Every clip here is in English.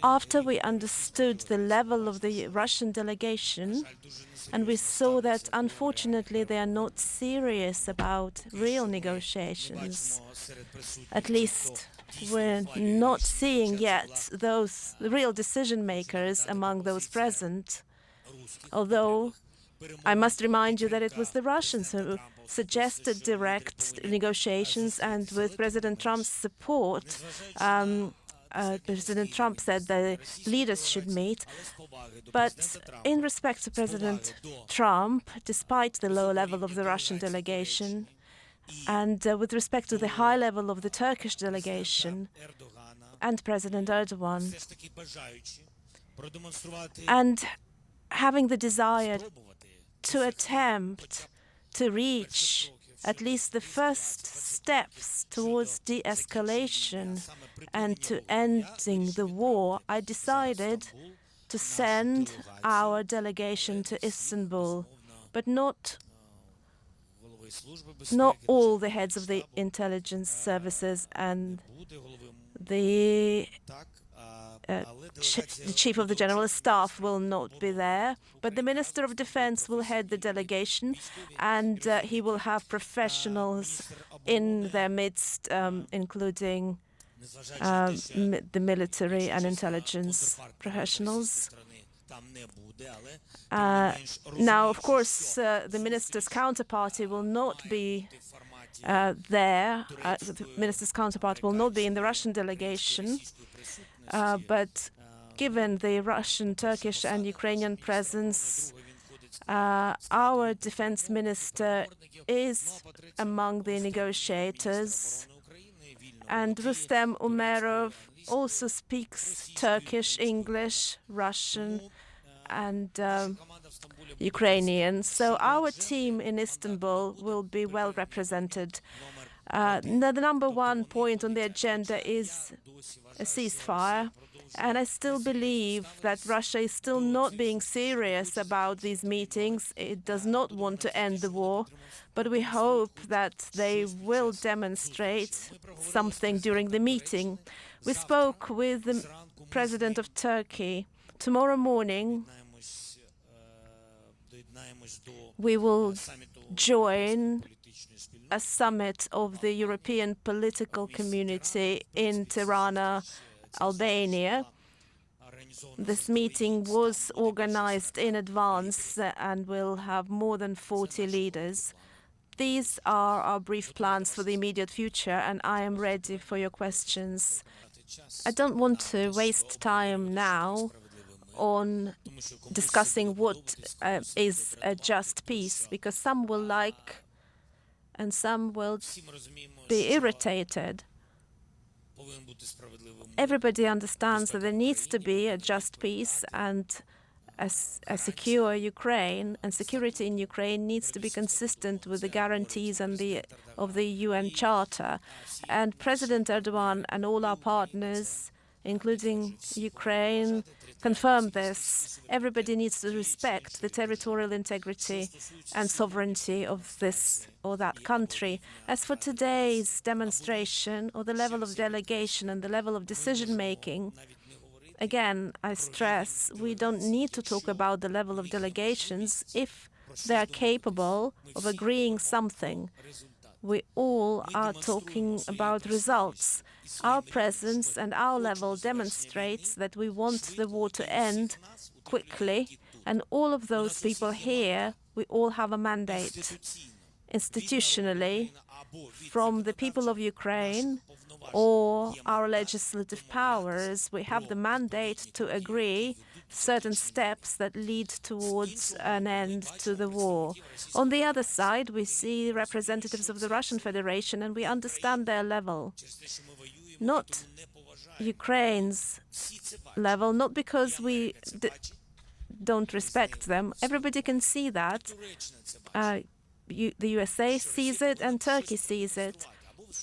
After we understood the level of the Russian delegation, and we saw that, unfortunately, they are not serious about real negotiations. At least we're not seeing yet those real decision makers among those present. Although I must remind you that it was the Russians who suggested direct negotiations, and with President Trump's support, President Trump said the leaders should meet. But in respect to President Trump, despite the low level of the Russian delegation, and with respect to the high level of the Turkish delegation and President Erdogan, and having the desire to attempt to reach at least the first steps towards de-escalation and to ending the war, I decided to send our delegation to Istanbul, but not all the heads of the intelligence services and the chief of the general staff will not be there, but the Minister of Defense will head the delegation, and he will have professionals in their midst, including the military and intelligence professionals. Now, of course, the minister's counterparty will not be there. The minister's counterpart will not be in the Russian delegation. But given the Russian, Turkish, and Ukrainian presence, our defense minister is among the negotiators. And Rustem Umerov also speaks Turkish, English, Russian, and Ukrainian. So our team in Istanbul will be well represented. The number one point on the agenda is a ceasefire, and I still believe that Russia is still not being serious about these meetings. It does not want to end the war, but we hope that they will demonstrate something during the meeting. We spoke with the President of Turkey. Tomorrow morning, we will join a summit of the European political community in Tirana, Albania. This meeting was organized in advance and will have more than 40 leaders. These are our brief plans for the immediate future, and I am ready for your questions. I don't want to waste time now on discussing what is a just peace, because some will like and some will be irritated. Everybody understands that there needs to be a just peace and a secure Ukraine, and security in Ukraine needs to be consistent with the guarantees and of the UN Charter. And President Erdogan and all our partners, including Ukraine, confirm this. Everybody needs to respect the territorial integrity and sovereignty of this or that country. As for today's demonstration, or the level of delegation and the level of decision-making, again, I stress, we don't need to talk about the level of delegations if they are capable of agreeing something. We all are talking about results. Our presence and our level demonstrates that we want the war to end quickly, and all of those people here, we all have a mandate institutionally from the people of Ukraine or our legislative powers. We have the mandate to agree certain steps that lead towards an end to the war. On the other side, we see representatives of the Russian Federation, and we understand their level. Not Ukraine's level, not because we don't respect them. Everybody can see that. The USA sees it and Turkey sees it.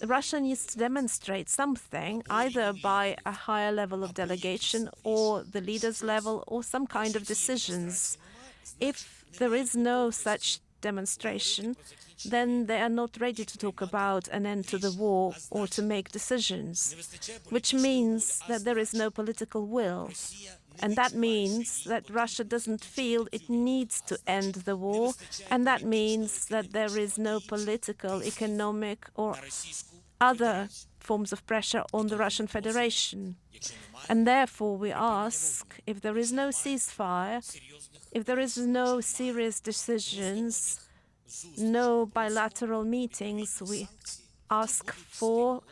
Russia needs to demonstrate something, either by a higher level of delegation or the leaders' level or some kind of decisions. If there is no such demonstration, then they are not ready to talk about an end to the war or to make decisions, which means that there is no political will. And that means that Russia doesn't feel it needs to end the war, and that means that there is no political, economic, or other forms of pressure on the Russian Federation. And therefore we ask, if there is no ceasefire, if there is no serious decisions, no bilateral meetings, we ask for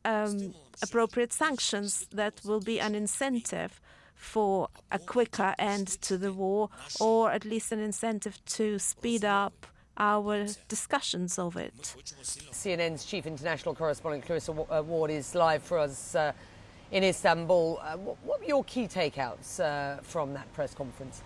appropriate sanctions that will be an incentive for a quicker end to the war, or at least an incentive to speed up our discussions of it. CNN's chief international correspondent Clarissa Ward is live for us in Istanbul. What were your key takeouts from that press conference?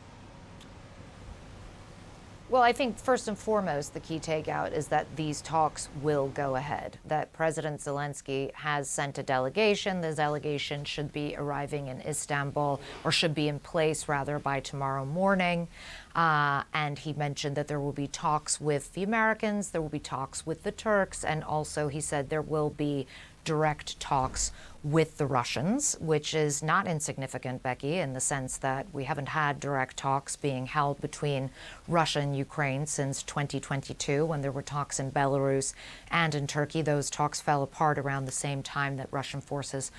Well, I think first and foremost, the key takeout is that these talks will go ahead, that President Zelensky has sent a delegation. The delegation should be arriving in Istanbul, or should be in place, rather, by tomorrow morning. And he mentioned that there will be talks with the Americans, there will be talks with the Turks, and also he said there will be direct talks with the Russians, which is not insignificant, Becky, in the sense that we haven't had direct talks being held between Russia and Ukraine since 2022, when there were talks in Belarus and in Turkey. Those talks fell apart around the same time that Russian forces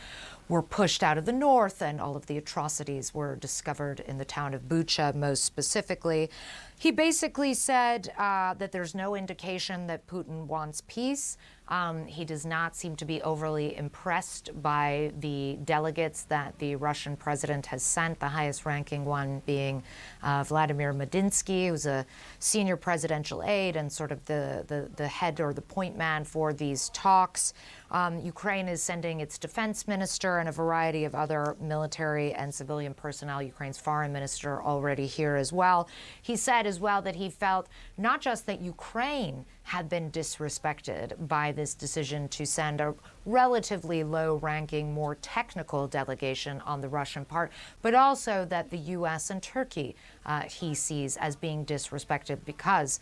were pushed out of the north, and all of the atrocities were discovered in the town of Bucha, most specifically. He basically said that there's no indication that Putin wants peace. He does not seem to be overly impressed by the delegates that the Russian president has sent, the highest ranking one being Vladimir Medinsky, who's a senior presidential aide and sort of the head or the point man for these talks. Ukraine is sending its defense minister and a variety of other military and civilian personnel. Ukraine's foreign minister already here as well. He said as well that he felt not just that Ukraine had been disrespected by this decision to send a relatively low-ranking, more technical delegation on the Russian part, but also that the U.S. and Turkey he sees as being disrespected because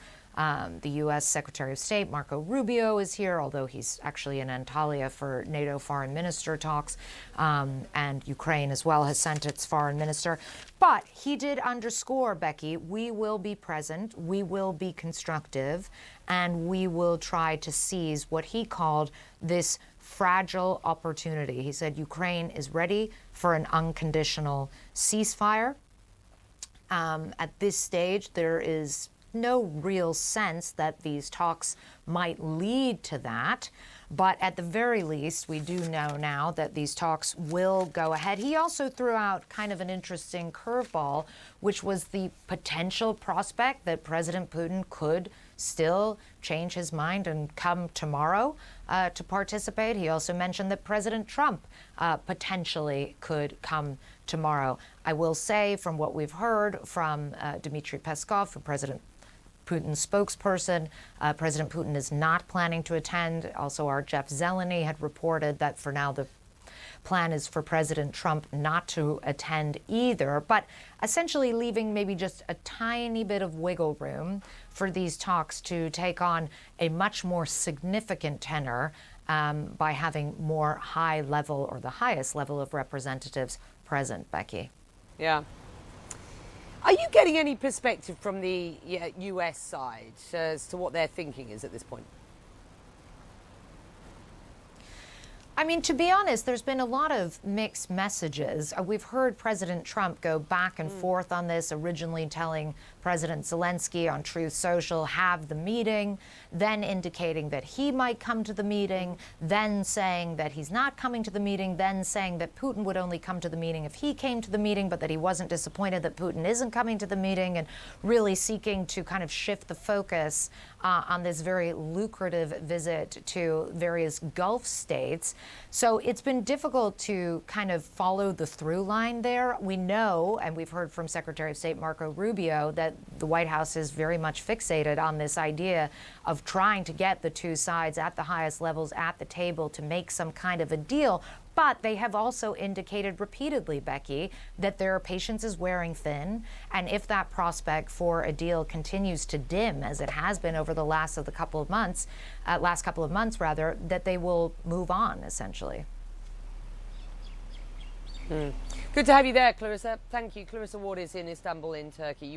the U.S. Secretary of State, Marco Rubio, is here, although he's actually in Antalya for NATO foreign minister talks, and Ukraine as well has sent its foreign minister. But he did underscore, Becky, we will be present, we will be constructive, and we will try to seize what he called this fragile opportunity. He said Ukraine is ready for an unconditional ceasefire. At this stage, there is no real sense that these talks might lead to that. But at the very least, we do know now that these talks will go ahead. He also threw out kind of an interesting curveball, which was the potential prospect that President Putin could still change his mind and come tomorrow to participate. He also mentioned that President Trump potentially could come tomorrow. I will say, from what we've heard from Dmitry Peskov, who President Putin's spokesperson, President Putin is not planning to attend. Also, our Jeff Zeleny had reported that for now the plan is for President Trump not to attend either, but essentially leaving maybe just a tiny bit of wiggle room for these talks to take on a much more significant tenor by having more high level, or the highest level of representatives present, Becky. Yeah. Are you getting any perspective from the US side as to what their thinking is at this point? I mean, to be honest, there's been a lot of mixed messages. We've heard President Trump go back and forth on this, originally telling President Zelensky on Truth Social, have the meeting, then indicating that he might come to the meeting, then saying that he's not coming to the meeting, then saying that Putin would only come to the meeting if he came to the meeting, but that he wasn't disappointed that Putin isn't coming to the meeting, and really seeking to kind of shift the focus on this very lucrative visit to various Gulf states. So it's been difficult to kind of follow the through line there. We know, and we've heard from Secretary of State Marco Rubio, that the White House is very much fixated on this idea of trying to get the two sides at the highest levels at the table to make some kind of a deal. But they have also indicated repeatedly, Becky, that their patience is wearing thin. And if that prospect for a deal continues to dim, as it has been over the last couple of months, that they will move on, essentially. Good to have you there, Clarissa. Thank you. Clarissa Ward is in Istanbul in Turkey.